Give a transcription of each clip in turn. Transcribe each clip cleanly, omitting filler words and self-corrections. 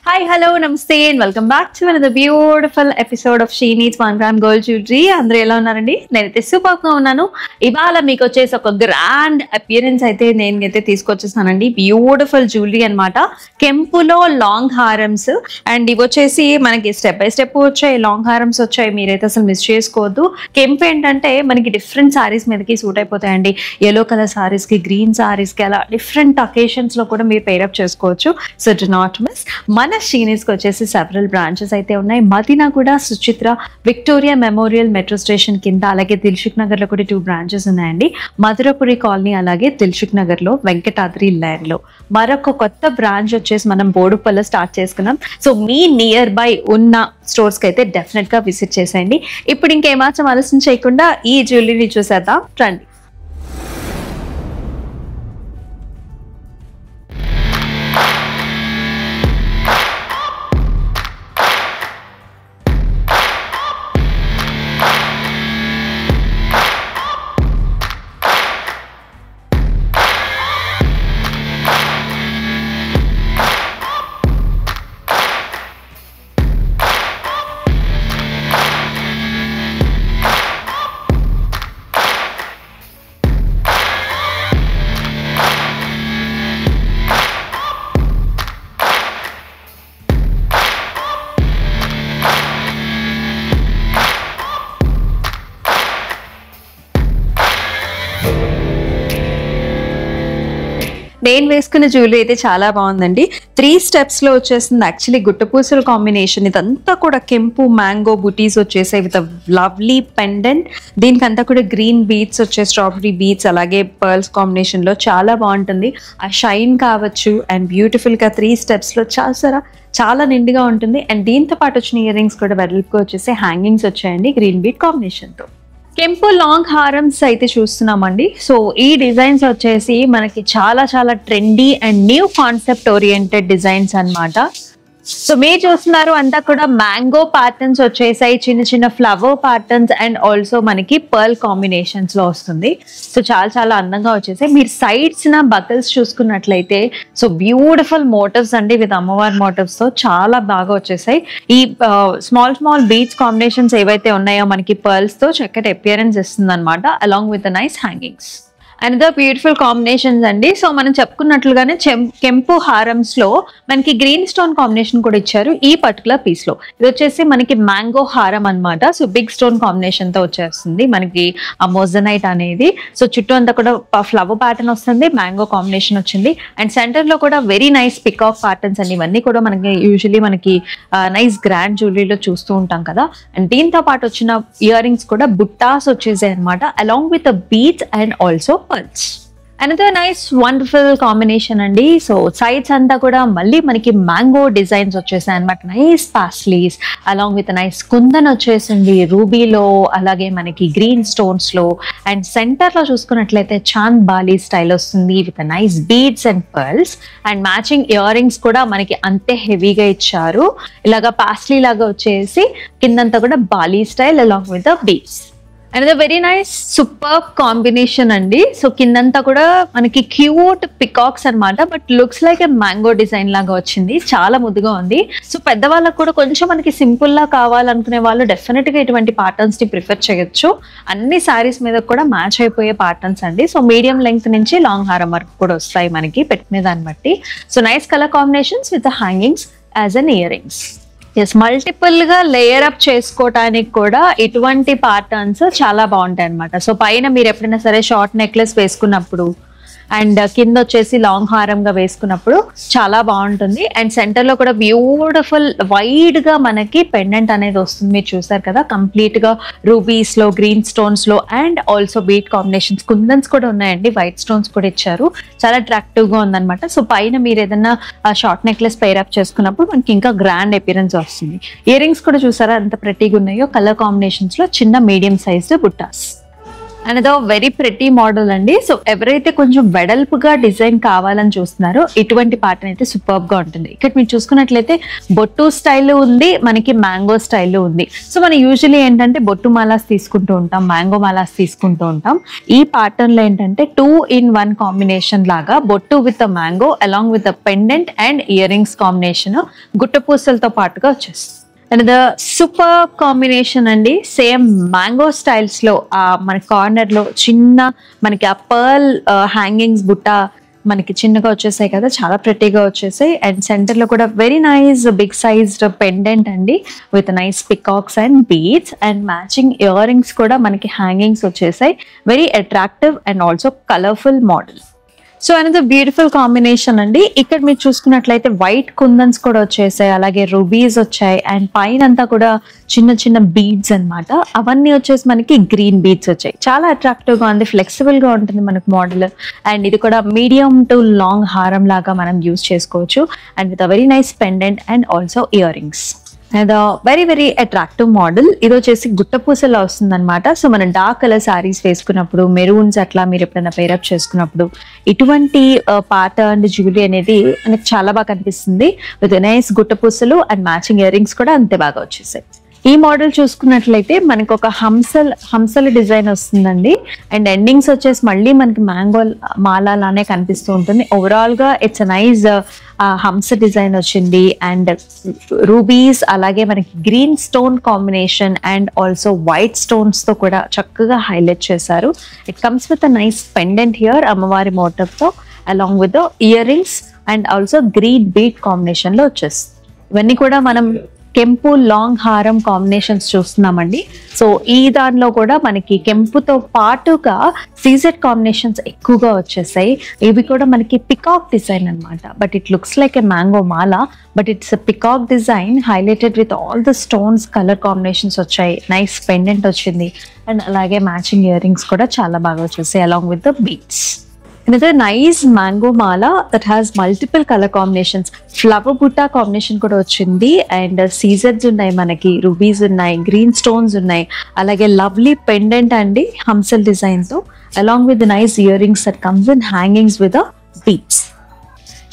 Hi, hello, namaste and welcome back to another beautiful episode of She Needs 1 Gram Gold Jewelry. అందరూ ఎలా ఉన్నారండి? నేనైతే super గా ఉన్నాను. ఇవాళ మీకు వచ్చేసి ఒక గ్రాండ్ అపియరెన్స్ అయితే నేనైతే తీసుకొచ్చేసానండి. బ్యూటిఫుల్ జ్యువెలరీ అన్నమాట. కెంపులో లాంగ్ హారమ్స్ అండ్ ఇవి వచ్చేసి మనకి స్టెప్ బై స్టెప్ వచ్చాయి, లాంగ్ హారమ్స్ వచ్చాయి. మీరైతే అసలు మిస్ చేసుకోవద్దు. కెంపు ఏంటంటే మనకి డిఫరెంట్ సారీస్ మీదకి సూట్ అయిపోతాయండి. ఎల్లో కలర్ సారీస్ కి, గ్రీన్ సారీస్ కి, అలా డిఫరెంట్ అకేషన్స్ లో కూడా మీరు పేరప్ చేసుకోవచ్చు. So do not miss. మన షీనీస్కి వచ్చేసి సెవరల్ బ్రాంచెస్ అయితే ఉన్నాయి. మదీనా కూడా, Suchitra, Victoria memorial metro station కింద, అలాగే దిల్సుఖ్ నగర్ లో కూడా 2 బ్రాంచెస్ ఉన్నాయండి. మధురపురి కాలనీ, అలాగే దిల్సుఖ్ నగర్ లో, వెంకటాద్రి లేన్ లో మరొక కొత్త బ్రాంచ్ వచ్చేసి మనం బోడుపల్లో స్టార్ట్ చేసుకున్నాం. సో మీ నియర్ బై ఉన్న స్టోర్స్ కి అయితే డెఫినెట్ గా విజిట్ చేసేయండి. ఇప్పుడు ఇంకేమాత్రం ఆలస్యం చేయకుండా ఈ జ్యువెలరీని చూసేద్దాం రండి. నేను వేసుకున్న జ్యువెలరీ అయితే చాలా బాగుందండి. 3 steps లో వచ్చేసింది. యాక్చువల్లీ గుట్టపూసల కాంబినేషన్, ఇదంతా కూడా కెంపు మ్యాంగో బుటీస్ వచ్చేసాయి విత్ లవ్లీ పెండెంట్. దీనికంతా కూడా గ్రీన్ బీట్స్ వచ్చే, స్ట్రాబెరీ బీట్స్, అలాగే పర్ల్స్ కాంబినేషన్ లో చాలా బాగుంటుంది. ఆ షైన్ కావచ్చు అండ్ బ్యూటిఫుల్ గా 3 steps లో చాలా నిండుగా ఉంటుంది. అండ్ దీంతో పాటు వచ్చిన ఇయర్ రింగ్స్ కూడా వెడల్పుగా వచ్చేసి హ్యాంగింగ్స్ వచ్చాయండి గ్రీన్ బీట్ కాంబినేషన్ తో. కెంపు లాంగ్ హారమ్స్ అయితే చూస్తున్నామండి. సో ఈ డిజైన్స్ వచ్చేసి మనకి చాలా trendy and new concept oriented designs అన్నమాట. సో మీరు చూస్తున్నారు అంతా కూడా మ్యాంగో ప్యాటర్న్స్ వచ్చేసాయి, చిన్న ఫ్లవర్ ప్యాటర్న్స్ అండ్ ఆల్సో మనకి పర్ల్ కాంబినేషన్స్ లో వస్తుంది. సో చాలా అందంగా వచ్చేసాయి. మీరు సైడ్స్ నా బకల్స్ చూసుకున్నట్లయితే సో బ్యూటిఫుల్ మోటివ్స్ అండి, విత్ అమ్మవారి మోటివ్స్ తో చాలా బాగా వచ్చేసాయి. ఈ స్మాల్ బీట్స్ కాంబినేషన్స్ ఏవైతే ఉన్నాయో మనకి పర్ల్స్ తో చక్కటి అపియరెన్స్ ఇస్తుంది అనమాట, along with nice hangings. Another beautiful combinations అండి. సో మనం చెప్పుకున్నట్లుగానే కెంపు హారమ్స్ లో మనకి గ్రీన్ స్టోన్ కాంబినేషన్ కూడా ఇచ్చారు ఈ పర్టికులర్ పీస్ లో. ఇది వచ్చేసి మనకి మ్యాంగో హారం అన్నమాట. సో బిగ్ స్టోన్ కాంబినేషన్ తో వచ్చేస్తుంది మనకి ఆ మోజనైట్ అనేది. సో చుట్టూ అంతా కూడా ఫ్లవర్ ప్యాటర్న్ వస్తుంది, మ్యాంగో కాంబినేషన్ వచ్చింది. అండ్ సెంటర్ లో కూడా వెరీ నైస్ పికాక్ ప్యాటర్న్స్ అండి. ఇవన్నీ కూడా మనకి యూజువలీ మనకి నైస్ గ్రాండ్ జ్యువెలరీలో చూస్తూ ఉంటాం కదా. అండ్ దీంతో పాటు వచ్చిన ఇయర్ రింగ్స్ కూడా బుట్టాస్ వచ్చేసాయి అనమాట, along with beats and also pearls. Another nice wonderful combination అండి. సో సైడ్స్ అంతా కూడా మళ్ళీ మనకి మ్యాంగో డిజైన్స్ వచ్చేసాయి అనమాట. Nice paisleys along with nice kundan వచ్చేసింది రూబీలో, అలాగే మనకి గ్రీన్ స్టోన్స్ లో. అండ్ సెంటర్ లో చూసుకున్నట్లయితే చాంద్ బాలీ స్టైల్ వస్తుంది with nice beads and pearls. And matching ear rings కూడా మనకి అంతే హెవీగా ఇచ్చారు. ఇలాగా పాస్లీ లాగా వచ్చేసి కిందంతా కూడా Bali style along with the beads. Another very nice super combination అండి. సో కిందంతా కూడా మనకి క్యూట్ పికాక్స్ అనమాట, but looks like a mango design లాగా వచ్చింది. చాలా ముద్దుగా ఉంది. సో పెద్దవాళ్ళకు కూడా కొంచెం మనకి సింపుల్ లా కావాలనుకునే వాళ్ళు డెఫినెట్ గా ఇటువంటి ప్యాటర్న్స్ ని ప్రిఫర్ చేయొచ్చు. అన్ని సారీస్ మీద కూడా మ్యాచ్ అయిపోయే ప్యాటర్న్స్ అండి. సో మీడియం లెంగ్త్ నుంచి లాంగ్ హారం వరకు కూడా వస్తాయి మనకి పెట్టుకునే దాన్ని బట్టి. So nice colour combinations with hangings as an ear rings. Multiple గా లేయర్ అప్ చేసుకోవటానికి కూడా ఇటువంటి ప్యాటర్న్స్ చాలా బాగుంటాయి అనమాట. సో పైన మీరు ఎప్పుడైనా సరే షార్ట్ నెక్లెస్ వేసుకున్నప్పుడు అండ్ కింద వచ్చేసి లాంగ్ హారంగా వేసుకున్నప్పుడు చాలా బాగుంటుంది. అండ్ సెంటర్ లో కూడా బ్యూటిఫుల్ వైడ్ గా మనకి పెండెంట్ అనేది వస్తుంది. మీరు చూసారు కదా, కంప్లీట్ గా రూబీస్ లో, గ్రీన్ స్టోన్స్ లో అండ్ ఆల్సో బీట్ కాంబినేషన్స్, కుందన్స్ కూడా ఉన్నాయండి, వైట్ స్టోన్స్ కూడా ఇచ్చారు. చాలా అట్రాక్టివ్ గా ఉందన్నమాట. సో పైన మీరు ఏదైనా షార్ట్ నెక్లెస్ పేరప్ చేసుకున్నప్పుడు మనకి ఇంకా గ్రాండ్ అపియరెన్స్ వస్తుంది. ఇయర్ రింగ్స్ కూడా చూసారా ఎంత ప్రెటీగా ఉన్నాయో, కలర్ కాంబినేషన్స్ లో చిన్న మీడియం సైజ్ బుట్టాస్. అనదర్ వెరీ ప్రెటీ మోడల్ అండి. సో ఎవరైతే కొంచెం వెడల్పుగా డిజైన్ కావాలని చూస్తున్నారో ఇటువంటి ప్యాటర్న్ అయితే సూపర్బ్ గా ఉంటుంది. ఇక్కడ మీరు చూసుకున్నట్లయితే బొట్టు స్టైల్ ఉంది, మనకి మ్యాంగో స్టైల్ ఉంది. సో మనం యూజువల్లీ ఏంటంటే బొట్టు మాలాస్ తీసుకుంటూ ఉంటాం, మ్యాంగో మాలాస్ తీసుకుంటూ ఉంటాం. ఈ ప్యాటర్న్ లో ఏంటంటే 2-in-1 కాంబినేషన్ లాగా బొట్టు with mango along with pendant and earrings combination గుట్టపూసలతో పాటుగా వచ్చేస్తుంది. అండ్ ద సూపర్ కాంబినేషన్ అండి. సేమ్ మ్యాంగో స్టైల్స్ లో మన కార్నర్ లో చిన్న మనకి ఆ పర్ల్ హ్యాంగింగ్స్ బుట్ట మనకి చిన్నగా వచ్చేసాయి కదా, చాలా ప్రెట్టీగా వచ్చేసాయి. అండ్ సెంటర్ లో కూడా very nice big sized pendant అండి with nice peacocks and beads and matching ear rings కూడా మనకి హ్యాంగింగ్స్ వచ్చేసాయి. Very attractive and also colourful model. So another beautiful combination అండి. ఇక్కడ మీరు చూసుకున్నట్లయితే వైట్ కుందన్స్ కూడా వచ్చేసాయి, అలాగే రూబీస్ వచ్చాయి అండ్ పైన అంతా కూడా చిన్న చిన్న బీడ్స్ అన్నమాట. అవన్నీ వచ్చేసి మనకి గ్రీన్ బీడ్స్ వచ్చాయి. చాలా అట్రాక్టివ్ గా ఉంది, ఫ్లెక్సిబుల్ గా ఉంటుంది మనకు మోడల్. అండ్ ఇది కూడా మీడియం టు లాంగ్ హారం లాగా మనం యూజ్ చేసుకోవచ్చు and with a very nice pendant and also ear rings. And very very attractive model. ఇది వచ్చేసి గుట్టపూసలో వస్తుంది అనమాట. సో మనం డార్క్ కలర్ శారీస్ వేసుకున్నప్పుడు, మెరూన్స్ అట్లా మీరు ఎప్పుడైనా పేరప్ చేసుకున్నప్పుడు ఇటువంటి ప్యాటర్న్ జ్యువెలరీ అనేది మనకి చాలా బాగా కనిపిస్తుంది విత్ నైస్ గుట్టపూసలు అండ్ మ్యాచింగ్ ఇయర్ రింగ్స్ కూడా అంతే బాగా వచ్చేసాయి. ఈ మోడల్ చూసుకున్నట్లయితే మనకు ఒక హంసల డిజైన్ వస్తుందండి. అండ్ ఎండింగ్స్ వచ్చేసి మళ్ళీ మనకి మ్యాంగో మాలా లానే కనిపిస్తూ ఉంటుంది. ఓవరాల్ గా ఇట్స్ నైస్ హంస డిజైన్ వచ్చింది అండ్ రూబీస్ అలాగే మనకి green stone combination and also white stones తో కూడా చక్కగా హైలైట్ చేశారు. It comes with a nice pendant here అమ్మవారి మోటివ్ తో along with ear rings and also green beat combination లో వచ్చేస్తుంది. ఇవన్నీ కూడా మనం కెంపు లాంగ్ హారం కాంబినేషన్స్ చూస్తున్నామండి. సో ఈ దానిలో కూడా మనకి కెంపుతో పాటుగా సీజెడ్ కాంబినేషన్స్ ఎక్కువగా వచ్చేసాయి. ఇవి కూడా మనకి పికాక్ డిజైన్ అనమాట. But it looks like a mango మాలా, but it's a peacock design highlighted with all the stones colour combinations వచ్చాయి. నైస్ పెండెంట్ వచ్చింది అండ్ అలాగే మ్యాచింగ్ ఇయర్ రింగ్స్ కూడా చాలా బాగా వచ్చేసాయి along with the beads. Another nice mango mala that has multiple color combinations. Flower butta combination kuda ochindi and seasons unnai manaki, rubies unnai, green stones unnai, alage lovely pendant andi hamsal design tho along with the nice earrings that comes in hangings with the beads.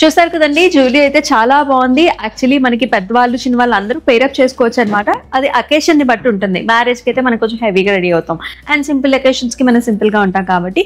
చూసారు కదండి, jewellery అయితే చాలా బాగుంది. Actually మనకి పెద్దవాళ్ళు చిన్న వాళ్ళు అందరూ పేరప్ చేసుకోవచ్చు అనమాట. అది అకేషన్ ని బట్టి ఉంటుంది. మ్యారేజ్కి అయితే మనం కొంచెం హెవీగా రెడీ అవుతాం అండ్ సింపుల్ అకేషన్స్ కి మనం సింపుల్ గా ఉంటాం కాబట్టి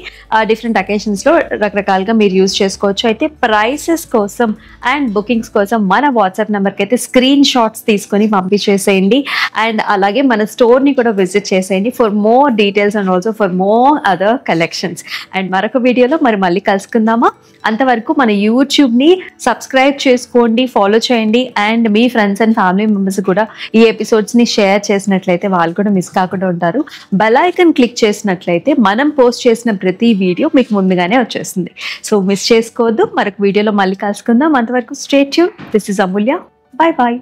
డిఫరెంట్ అకేషన్స్ లో రకరకాలుగా మీరు యూజ్ చేసుకోవచ్చు. అయితే ప్రైసెస్ కోసం అండ్ బుకింగ్స్ కోసం మన వాట్సాప్ నెంబర్కి అయితే స్క్రీన్ షాట్స్ తీసుకొని పంపించేసేయండి అండ్ అలాగే మన స్టోర్ ని కూడా విజిట్ చేసేయండి for more details and also for more other collections. And మరొక వీడియోలో మరి మళ్ళీ కలుసుకుందామా? అంతవరకు మన యూట్యూబ్ ని సబ్స్క్రైబ్ చేసుకోండి, ఫాలో చేయండి and me friends and family members కూడా ఈ ఎపిసోడ్స్ ని షేర్ చేసినట్లయితే వాళ్ళు కూడా మిస్ కాకుండా ఉంటారు. బెల్ ఐకాన్ క్లిక్ చేసినట్లయితే మనం పోస్ట్ చేసిన ప్రతి వీడియో మీకు ముందుగానే వచ్చేస్తుంది. సో మిస్ చేసుకోవద్దు. మరొక వీడియోలో మళ్ళీ కలుసుకుందాం. అంతవరకు stay tune. This is Amulya. Bye bye.